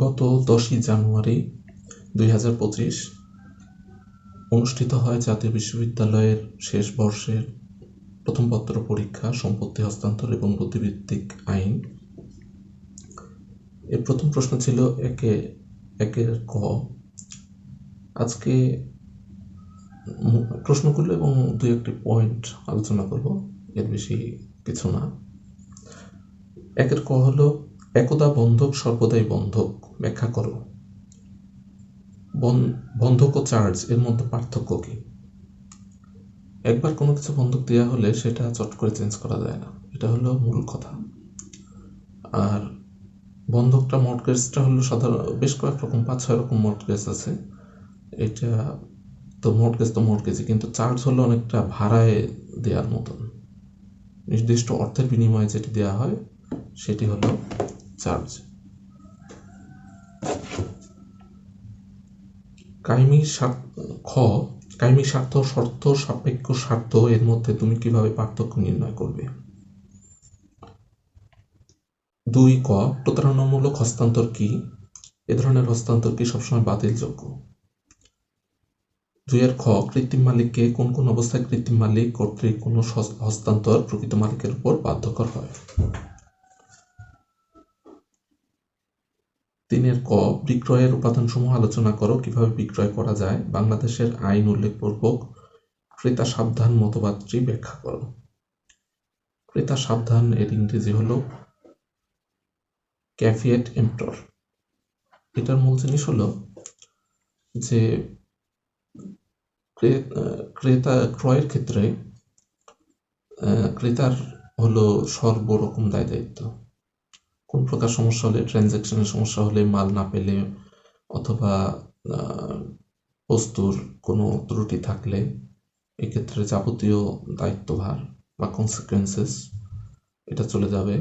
গত 10ই জানুয়ারি 2025 অনুষ্ঠিত হয় জাতীয় বিশ্ববিদ্যালয়ের শেষ বর্ষের প্রথম পত্র পরীক্ষা সম্পত্তি হস্তান্তর এবং বুদ্ধিবৃত্তিক আইন। এর প্রথম প্রশ্ন ছিল একের ক। আজকে প্রশ্নগুলো এবং দু একটি পয়েন্ট আলোচনা করব, এর বেশি কিছু না। একের ক হলো, একদা বন্ধক সর্বদাই বন্ধক, ব্যাখ্যা করো। বন্ধক ও চার্জ এর মধ্যে পার্থক্য কি? একবার কোনো কিছু বন্ধক দেওয়া হলে সেটা চট করে চেঞ্জ করা যায় না, এটা হলো মূল কথা। আর বন্ধকটা, মর্টগেজটা হলো সাধারণ বেশ কয়েক রকম, 5-6 রকম মর্টগেজ আছে। এটা তো মর্টগেজই, কিন্তু চার্জ হলো অনেকটা ভাড়ায় দেওয়ার মতন, নির্দিষ্ট অর্থের বিনিময়ে যেটি দেওয়া হয় সেটি হলো চার্জ। কায়েমি স্বার্থ, শর্ত সাপেক্ষ স্বার্থ এর মধ্যে তুমি কিভাবে পার্থক্য নির্ণয় করবে? 2 ক, প্রতারণামূলক হস্তান্তর কি? এ ধরনের হস্তান্তর কি সবসময় বাতিলযোগ্য? 2 খ, কৃত্রিম মালিককে কোন কোন অবস্থায় কৃত্রিম মালিক কর্তৃক কোন হস্তান্তর প্রকৃত মালিকের উপর বাধ্যকর হয়? 3 ক, বিক্রয়ের উপাদানসমূহ আলোচনা করো। কিভাবে বিক্রয় করা যায়? বাংলাদেশের আইন উল্লেখপূর্বক ক্রেতা সাবধান মতবাদটি ব্যাখ্যা করো। ক্রেতা সাবধান এর ইংরেজি হলো ক্যাভিয়েট এম্পটর। এটার মূল জিনিস হলো যে ক্রয়ের ক্ষেত্রে ক্রেতার হলো সর্বরকম দায় দায়িত্ব। কোন প্রকার সমস্যা হলে, ট্রানজ্যাকশনের সমস্যা হলে, মাল না পেলে, অথবা বস্তুর কোনো ত্রুটি থাকলে, এক্ষেত্রে যাবতীয় দায়িত্বভার বা কনসিকুয়েন্সেস এটা চলে যাবে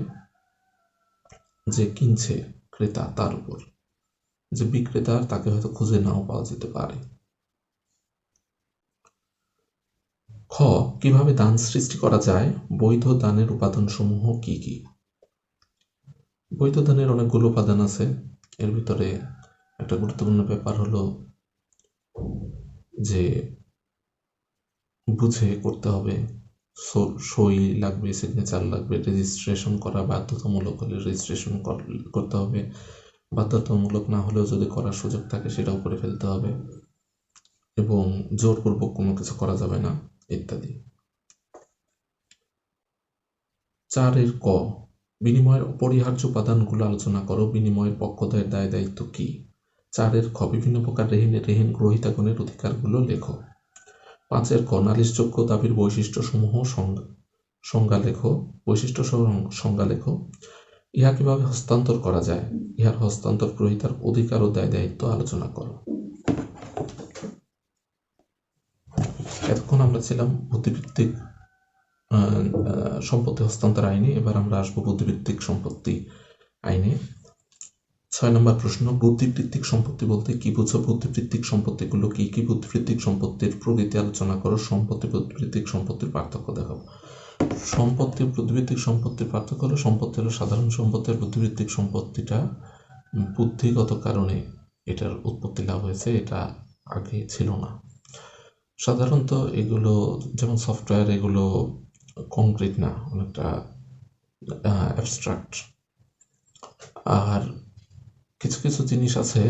যে কিনছে ক্রেতা তার উপর। যে বিক্রেতা, তাকে হয়তো খুঁজে নাও পাওয়া যেতে পারে। খ, কিভাবে দান সৃষ্টি করা যায়? বৈধ দানের উপাদানসমূহ কি কি? বৈধ দানের অনেকগুলো উপাদান আছে। এর ভিতরে একটা গুরুত্বপূর্ণ ব্যাপার হলো যে বুঝে করতে হবে, সই লাগবে, সিগনেচার লাগবে, রেজিস্ট্রেশন করা বাধ্যতামূলক হলে রেজিস্ট্রেশন করতে হবে, বাধ্যতামূলক না হলেও যদি করার সুযোগ থাকে সেটাও করে ফেলতে হবে, এবং জোরপূর্বক কোনো কিছু করা যাবে না, ইত্যাদি। 4 ক, বিনিময়ের অপরিহার্য উপাদানগুলো আলোচনা করো। বিনিময়ের পক্ষদ্বয়ের দায় দায়িত্ব কি? 4 খ, বিভিন্ন প্রকার রেহিন গ্রহীতাগণের অধিকারগুলো লেখো। 5 ক, নালিশযোগ্য দাবির বৈশিষ্ট্যসমূহ সংজ্ঞা লেখো। সংজ্ঞা লেখো। ইহা কিভাবে হস্তান্তর করা যায়? ইহার হস্তান্তর গ্রহীতার অধিকার ও দায় দায়িত্ব আলোচনা করো। এতক্ষণ আমরা ছিলাম বুদ্ধিবৃত্তিক সম্পত্তি হস্তান্তর আইনে। এবার আমরা আসবো বুদ্ধিবৃত্তিক সম্পত্তি আইনে। 6 নম্বর প্রশ্ন, বুদ্ধিবৃত্তিক সম্পত্তি বলতে কি বুঝো? বুদ্ধিবৃত্তিক সম্পত্তিগুলো কি কি? বুদ্ধিবৃত্তিক সম্পত্তির প্রকৃতি আলোচনা করো। সম্পত্তি বুদ্ধিবৃত্তিক সম্পত্তির পার্থক্য দেখাও। সম্পত্তি বুদ্ধিবৃত্তিক সম্পত্তির পার্থক্য হলো, সম্পত্তি হলো সাধারণ সম্পত্তি, আর বুদ্ধিবৃত্তিক সম্পত্তিটা বুদ্ধিগত কারণে এটার উৎপত্তি লাভ হয়েছে, এটা আগে ছিল না। সাধারণত এগুলো যেমন সফটওয়্যার, এগুলো কংক্রিট না, অনেকটা অ্যাবস্ট্রাক্ট। আর কিছু কিছু জিনিস আছে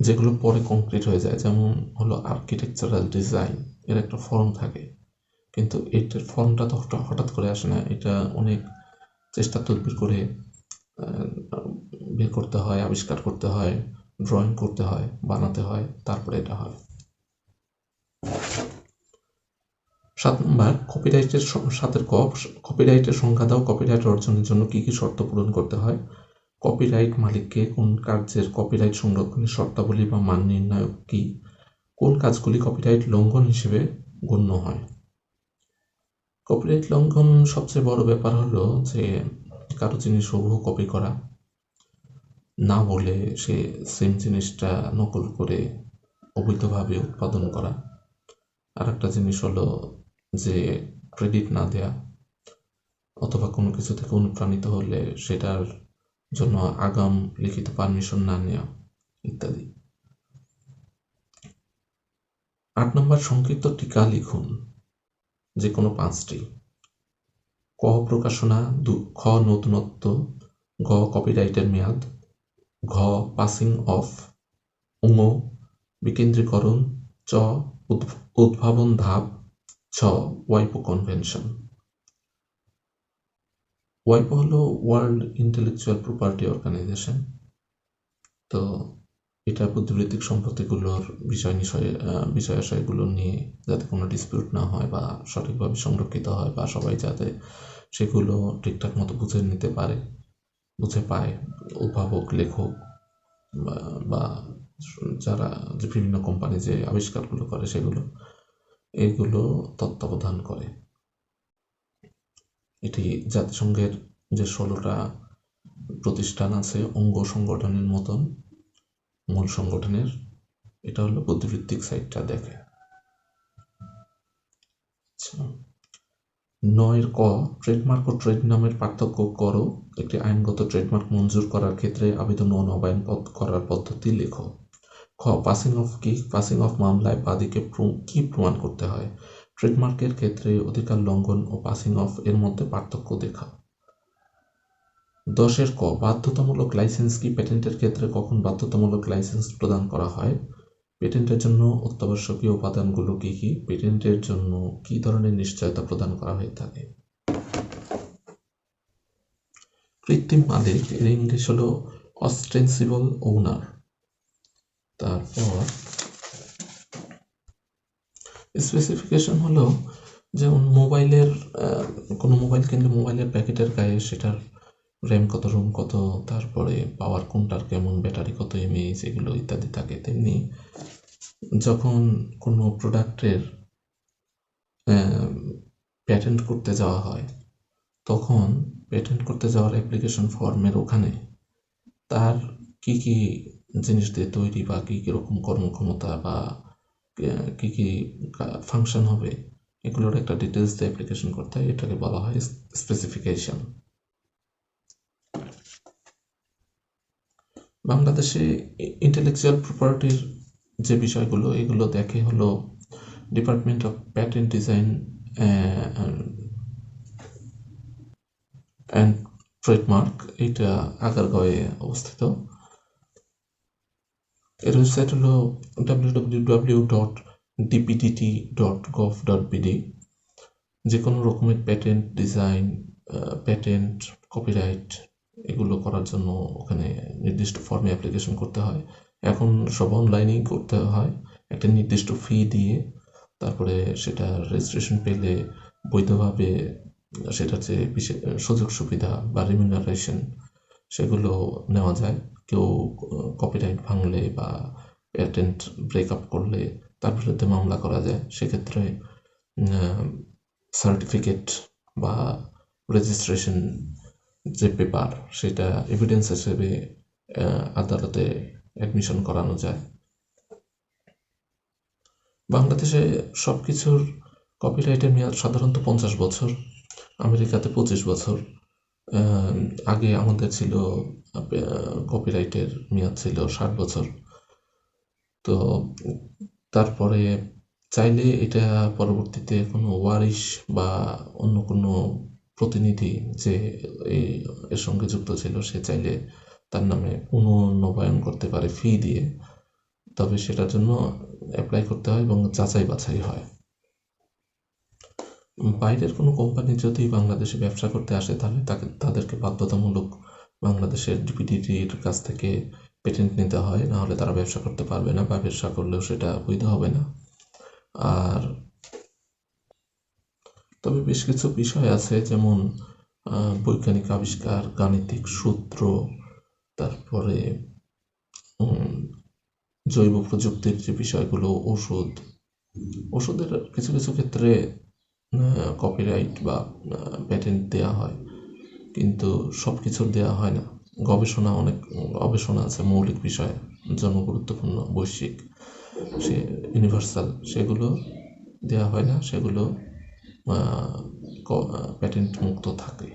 যেগুলো পরে কংক্রিট হয়ে যায়, যেমন হলো আর্কিটেকচারাল ডিজাইন, এর একটা ফর্ম থাকে, কিন্তু এটার ফর্মটা তো হঠাৎ করে আসে না, এটা অনেক চেষ্টা তদবির করে বের করতে হয়, আবিষ্কার করতে হয়, ড্রয়িং করতে হয়, বানাতে হয়, তারপরে এটা হয়। 7 নম্বর, কপিরাইটের 7 ক, কপিরাইটের সংজ্ঞা দাও। কপিরাইট অর্জনের জন্য কি কি শর্ত পূরণ করতে হয়? কপিরাইট মালিককে কোন কার্যের কপিরাইট সংরক্ষণের শর্তাবলী বা মান নির্ণায়ক কি? কোন কাজগুলি কপিরাইট লঙ্ঘন হিসেবে গণ্য হয়? কপিরাইট লঙ্ঘন সবচেয়ে বড় ব্যাপার হলো যে কারো জিনিস হুবহু কপি করা, না বলে সে সেম জিনিসটা নকল করে অবৈধভাবে উৎপাদন করা। আর একটা জিনিস হলো যে ক্রেডিট না দেয়া, অথবা কোনো কিছু থেকে অনুপ্রাণিত হলে সেটার জন্য আগাম লিখিত পারমিশন না নেওয়া ইত্যাদি। 8 নম্বর, সংক্ষিপ্ত টিকা লিখুন, যে কোনো 5টি। ক প্রকাশনা, খ নতুনত্ব, গ কপিরাইটের মেয়াদ, ঘ পাসিং অফ, ঙ বিকেন্দ্রীকরণ, চ উদ্ভাবন ধাপ, ছ ওয়াইপো কনভেনশন। ওয়াইপো হলো ওয়ার্ল্ড ইন্টেলেকচুয়াল প্রপার্টি অর্গানাইজেশন। তো এটা বুদ্ধিবৃত্তিক সম্পত্তিগুলোর বিষয়াশয়গুলো নিয়ে যাতে কোনো ডিসপিউট না হয় বা সঠিকভাবে সংরক্ষিত হয় বা সবাই যাতে সেগুলো ঠিকঠাক মতো বুঝে নিতে পারে, বুঝে পায়, উদ্ভাবক, লেখক বা যারা যে বিভিন্ন কোম্পানি যে আবিষ্কারগুলো করে সেগুলো, এগুলো তত্ত্বাবধান করে। এটি জাতিসংঘের যে 16টা প্রতিষ্ঠান আছে অঙ্গ সংগঠনের মতন, মূল সংগঠনের, এটা হলো বুদ্ধিবৃত্তিক সাইটটা দেখে। 9 ক ট্রেডমার্ক ও ট্রেড নামের পার্থক্য করো। একটি আইনগত ট্রেডমার্ক মঞ্জুর করার ক্ষেত্রে আবেদন ও নবায়ন করার পদ্ধতি লেখো। খ পাসিং অফ কি? পাসিং অফ মামলায় বাদীকে কি প্রমাণ করতে হয়? ট্রেডমার্কের ক্ষেত্রে অধিকার লঙ্ঘন ও পাসিং অফ এর মধ্যে পার্থক্য দেখাও। 10 ক বাধ্যতামূলক লাইসেন্স কি? পেটেন্টের ক্ষেত্রে কখন বাধ্যতামূলক লাইসেন্স প্রদান করা হয়? পেটেন্টের জন্য অত্যাবশ্যকীয় উপাদানগুলো কি কি? পেটেন্টের জন্য কি ধরনের নিশ্চয়তা প্রদান করা হয়ে থাকে? কৃত্রিম মালিক, এর ইংলিশ হলো অস্টেন্সিবল ওনার। তারপর স্পেসিফিকেশন হলো যেমন মোবাইলের, কোনো মোবাইল কিনলে মোবাইলের প্যাকেটের গায়ে সেটার র্যাম কত, রোম কত, তারপরে পাওয়ার কোনটার কেমন, ব্যাটারি কত এমএএইচ, এগুলো ইত্যাদি থাকে। তেমনি যখন কোনো প্রোডাক্টের প্যাটেন্ট করতে যাওয়া হয় তখন পেটেন্ট করতে যাওয়ার অ্যাপ্লিকেশন ফর্মের ওখানে তার কি কি জিনিস দিয়ে তৈরি বা কী কীরকম কর্মক্ষমতা বা কী কী ফাংশন হবে, এগুলোর একটা ডিটেলস দিয়ে অ্যাপ্লিকেশন করতে হয়। এটাকে বলা হয় স্পেসিফিকেশন। বাংলাদেশে ইন্টেলেকচুয়াল প্রপার্টির যে বিষয়গুলো, এগুলো দেখে হলো department of patent design and trademark, এইটা আগারগাঁওয়ে অবস্থিত। এর ওয়েবসাইট হলো www.dpdt.gov.bd। যে কোনো রকমের প্যাটেন্ট ডিজাইন, প্যাটেন্ট, কপিরাইট এগুলো করার জন্য ওখানে নির্দিষ্ট ফর্মে অ্যাপ্লিকেশন করতে হয়। এখন সব অনলাইনেই করতে হয় একটা নির্দিষ্ট ফি দিয়ে। তারপরে সেটা রেজিস্ট্রেশন পেলে বৈধভাবে সেটার যে বিশেষ সুযোগ সুবিধা বা রিমিউনারেশন সেগুলো নেওয়া যায়। কেউ কপিরাইট ভাঙলে বা প্যাটেন্ট ব্রেকআপ করলে তার বিরুদ্ধে মামলা করা যায়। সেক্ষেত্রে সার্টিফিকেট বা রেজিস্ট্রেশন যে পেপার, সেটা এভিডেন্স হিসেবে আদালতে অ্যাডমিশন করানো যায়। বাংলাদেশে সব কিছুর কপিরাইটের মেয়াদ সাধারণত 50 বছর, আমেরিকাতে 25 বছর। আগে আমাদের ছিল কপিরাইটের মেয়াদ ছিল 60 বছর। তো তারপরে চাইলে এটা পরবর্তীতে কোনো ওয়ারিশ বা অন্য কোনো প্রতিনিধি যে এর সঙ্গে যুক্ত ছিল সে চাইলে তার নামে পুনর্নবায়ন করতে পারে ফি দিয়ে। তবে সেটার জন্য অ্যাপ্লাই করতে হয় এবং যাচাই বাছাই হয়। বাইরের কোনো কোম্পানি যদি বাংলাদেশে ব্যবসা করতে আসে তাহলে তাদেরকে বাধ্যতামূলক বাংলাদেশের ডিপিডিটির কাছ থেকে পেটেন্ট নিতে হয়, নাহলে তারা ব্যবসা করতে পারবে না বা ব্যবসা করলেও সেটা বৈধ হবে না। আর তবে বেশ কিছু বিষয় আছে, যেমন বৈজ্ঞানিক আবিষ্কার, গাণিতিক সূত্র, তারপরে জৈব প্রযুক্তির যে বিষয়গুলো, ওষুধের কিছু কিছু ক্ষেত্রে কপিরাইট বা প্যাটেন্ট দেওয়া হয়, কিন্তু সব কিছুর দেওয়া হয় না। অনেক গবেষণা আছে মৌলিক বিষয়ে, জনগুরুত্বপূর্ণ, বৈশ্বিক, সে ইউনিভার্সাল, সেগুলো দেওয়া হয় না, সেগুলো প্যাটেন্ট মুক্ত থাকে।